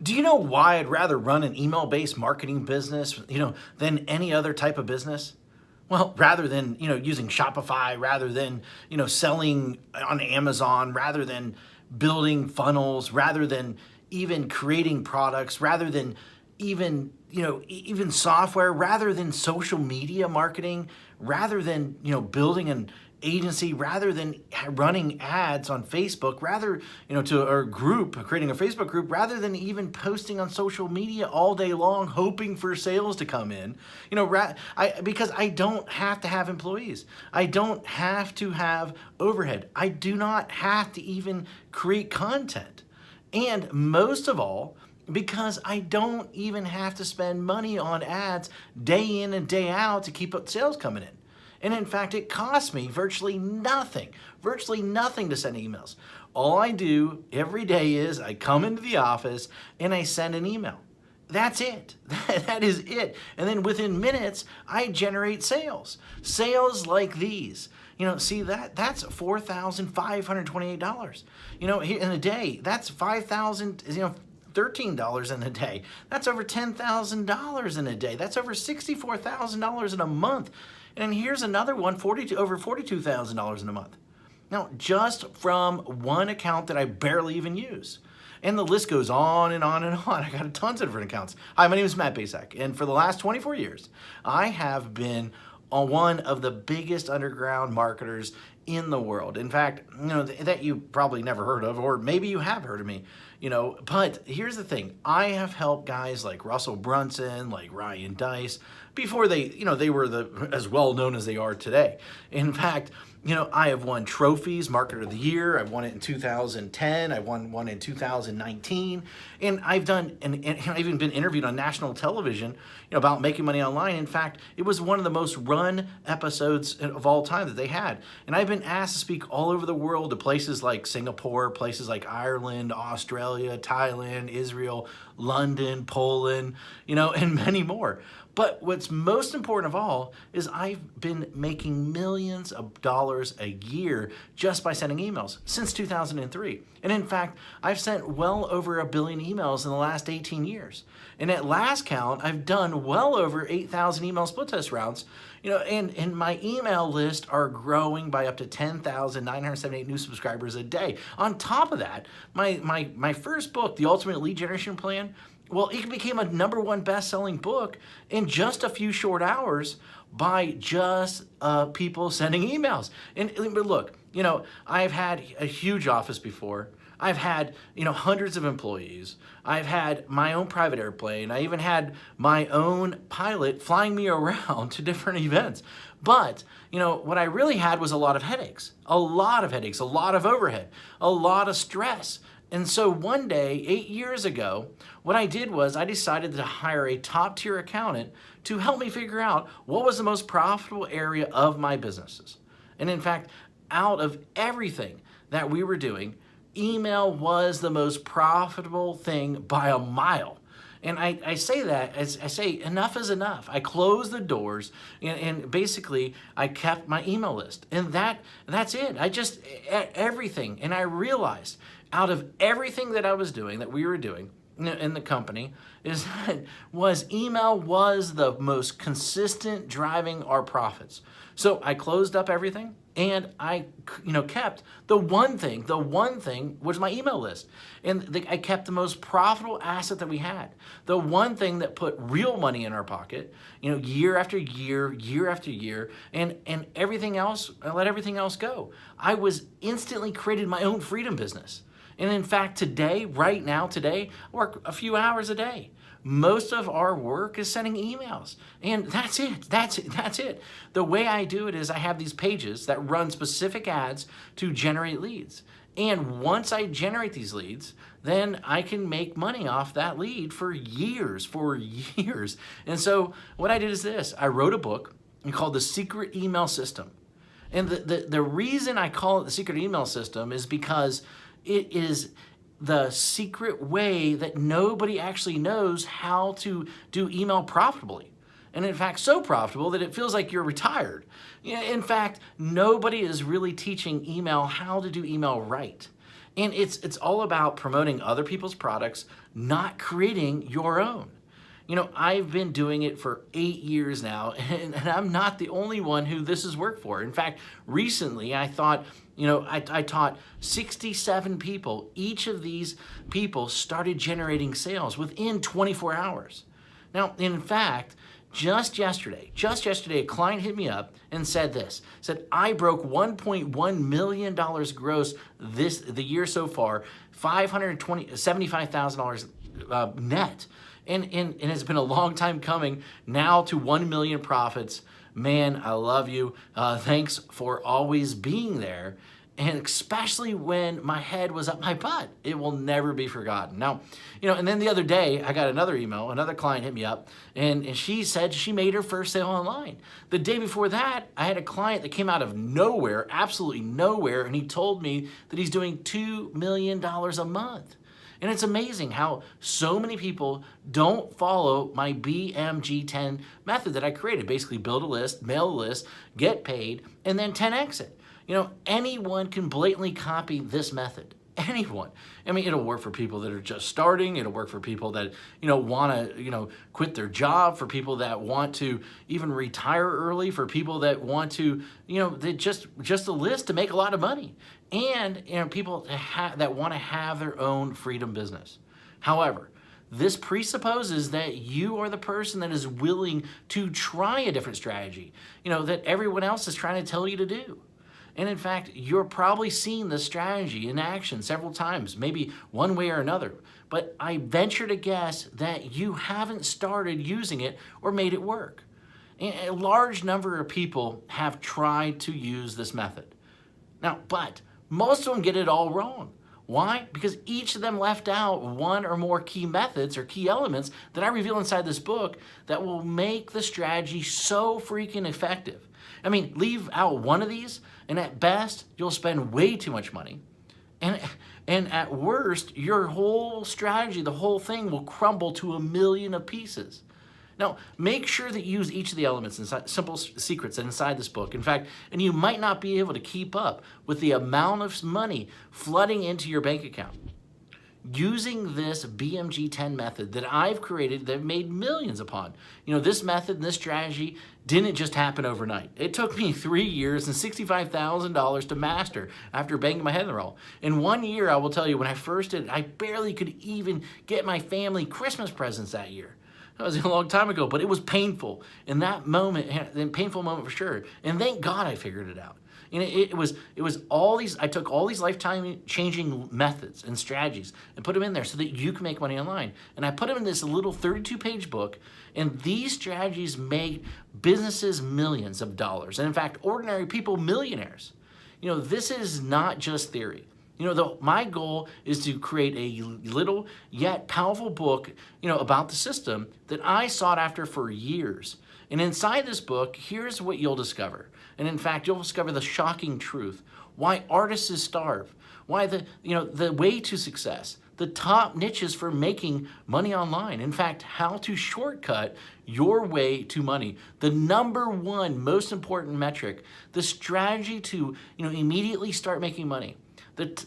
Do you know why I'd rather run an email-based marketing business, than any other type of business? Well, rather than, using Shopify, rather than, selling on Amazon, rather than building funnels, rather than even creating products, rather than even, even software, rather than social media marketing, rather than, building an agency, rather than running ads on Facebook, rather, to our group, creating a Facebook group, rather than even posting on social media all day long, hoping for sales to come in, because I don't have to have employees. I don't have to have overhead. I do not have to even create content. And most of all, because I don't even have to spend money on ads day in and day out to keep up sales coming in. And in fact, it costs me virtually nothing to send emails. All I do every day is I come into the office and I send an email. That's it. That is it. And then within minutes, I generate sales. Sales like these. See that's $4,528. In a day, that's $5,000, $13 in a day. That's over $10,000 in a day. That's over $64,000 in a month. And here's another one, over $42,000 in a month. Now, just from one account that I barely even use. And the list goes on and on and on. I got tons of different accounts. Hi, my name is Matt Basak, and for the last 24 years, I have been on one of the biggest underground marketers in the world. In fact, that you probably never heard of, or maybe you have heard of me, but here's the thing. I have helped guys like Russell Brunson, like Ryan Deiss, before they were as well known as they are today. In fact, I have won trophies, Marketer of the Year. I've won it in 2010. I won one in 2019. And I've even been interviewed on national television, about making money online. In fact, it was one of the most run episodes of all time that they had. And I've been asked to speak all over the world to places like Singapore, places like Ireland, Australia, Thailand, Israel, London, Poland, and many more. But what's most important of all is I've been making millions of dollars a year just by sending emails since 2003. And in fact, I've sent well over 1 billion emails in the last 18 years. And at last count, I've done well over 8,000 email split test rounds, and my email list are growing by up to 10,978 new subscribers a day. On top of that, my first book, The Ultimate Lead Generation Plan, well, it became a #1 best-selling book in just a few short hours by just people sending emails. But look, I've had a huge office before. I've had, hundreds of employees. I've had my own private airplane. I even had my own pilot flying me around to different events. But, what I really had was a lot of headaches, a lot of overhead, a lot of stress. And so one day, 8 years ago, what I did was I decided to hire a top-tier accountant to help me figure out what was the most profitable area of my businesses. And in fact, out of everything that we were doing, email was the most profitable thing by a mile. And I say that, as I say, enough is enough. I closed the doors and basically I kept my email list. And that's it. Everything. And I realized out of everything that I was doing, that we were doing in the company, email was the most consistent driving our profits. So I closed up everything and I kept the one thing was my email list. And I kept the most profitable asset that we had. The one thing that put real money in our pocket, year after year after year, and everything else, I let everything else go. I was instantly created my own freedom business. And in fact, right now, I work a few hours a day. Most of our work is sending emails. And that's it. The way I do it is I have these pages that run specific ads to generate leads. And once I generate these leads, then I can make money off that lead for years. And so what I did is this. I wrote a book called The Secret Email System. And the reason I call it The Secret Email System is because it is the secret way that nobody actually knows how to do email profitably. And in fact, so profitable that it feels like you're retired. In fact, nobody is really teaching email how to do email right. And it's all about promoting other people's products, not creating your own. I've been doing it for 8 years now, and I'm not the only one who this has worked for. In fact, recently I thought, I taught 67 people. Each of these people started generating sales within 24 hours. Now, in fact, just yesterday, a client hit me up and said I broke $1.1 million gross the year so far, $75,000 net. And it's been a long time coming now to 1 million profits. Man, I love you. Thanks for always being there. And especially when my head was up my butt, it will never be forgotten. Now, and then the other day I got another email, another client hit me up, and she said she made her first sale online. The day before that, I had a client that came out of nowhere, absolutely nowhere, and he told me that he's doing $2 million a month. And it's amazing how so many people don't follow my BMG10 method that I created. Basically build a list, mail a list, get paid, and then 10x it. Anyone can blatantly copy this method. Anyone. I mean, it'll work for people that are just starting. It'll work for people that, want to, quit their job, for people that want to even retire early, for people that want to, they just a list to make a lot of money. And, people that want to have their own freedom business. However, this presupposes that you are the person that is willing to try a different strategy, that everyone else is trying to tell you to do. And in fact, you're probably seen this strategy in action several times, maybe one way or another. But I venture to guess that you haven't started using it or made it work. And a large number of people have tried to use this method. Now, but most of them get it all wrong. Why? Because each of them left out one or more key methods or key elements that I reveal inside this book that will make the strategy so freaking effective. I mean, leave out one of these, and at best, you'll spend way too much money. And at worst, your whole strategy, the whole thing will crumble to a million of pieces. Now, make sure that you use each of the elements inside, simple secrets inside this book. In fact, and you might not be able to keep up with the amount of money flooding into your bank account. Using this BMG10 method that I've created, that I've made millions upon. This method and this strategy didn't just happen overnight. It took me 3 years and $65,000 to master after banging my head in the wall. In 1 year, I will tell you, when I first did it, I barely could even get my family Christmas presents that year. That was a long time ago, but it was painful. In that moment, a painful moment for sure. And thank God I figured it out. And it was all these, I took all these lifetime changing methods and strategies and put them in there so that you can make money online. And I put them in this little 32-page book, and these strategies made businesses millions of dollars. And in fact, ordinary people millionaires. This is not just theory. My goal is to create a little yet powerful book, about the system that I sought after for years. And inside this book, here's what you'll discover. And in fact, you'll discover the shocking truth. Why artists starve. Why the way to success. The top niches for making money online. In fact, how to shortcut your way to money. The number one most important metric. The strategy to immediately start making money.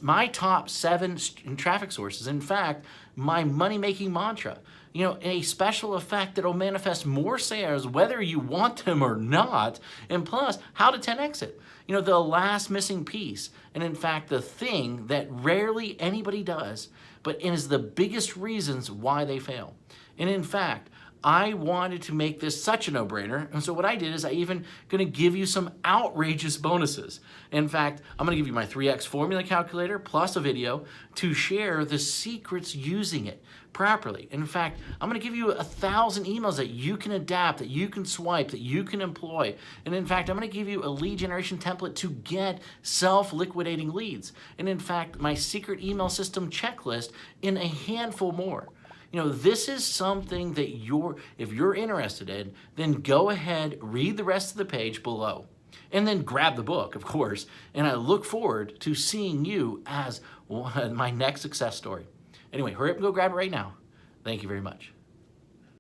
My top 7 traffic sources. In fact, my money-making mantra. A special effect that will manifest more sales whether you want them or not, and plus, how to 10x it. The last missing piece, and in fact, the thing that rarely anybody does, but is the biggest reasons why they fail. And in fact, I wanted to make this such a no-brainer, and so what I did is I even going to give you some outrageous bonuses. In fact, I'm going to give you my 3x formula calculator plus a video to share the secrets using it properly. In fact, I'm going to give you 1,000 emails that you can adapt, that you can swipe, that you can employ. And in fact, I'm going to give you a lead generation template to get self-liquidating leads. And in fact, my secret email system checklist in a handful more. This is something that if you're interested in, then go ahead, read the rest of the page below, and then grab the book, of course. And I look forward to seeing you as my next success story. Anyway, hurry up and go grab it right now. Thank you very much.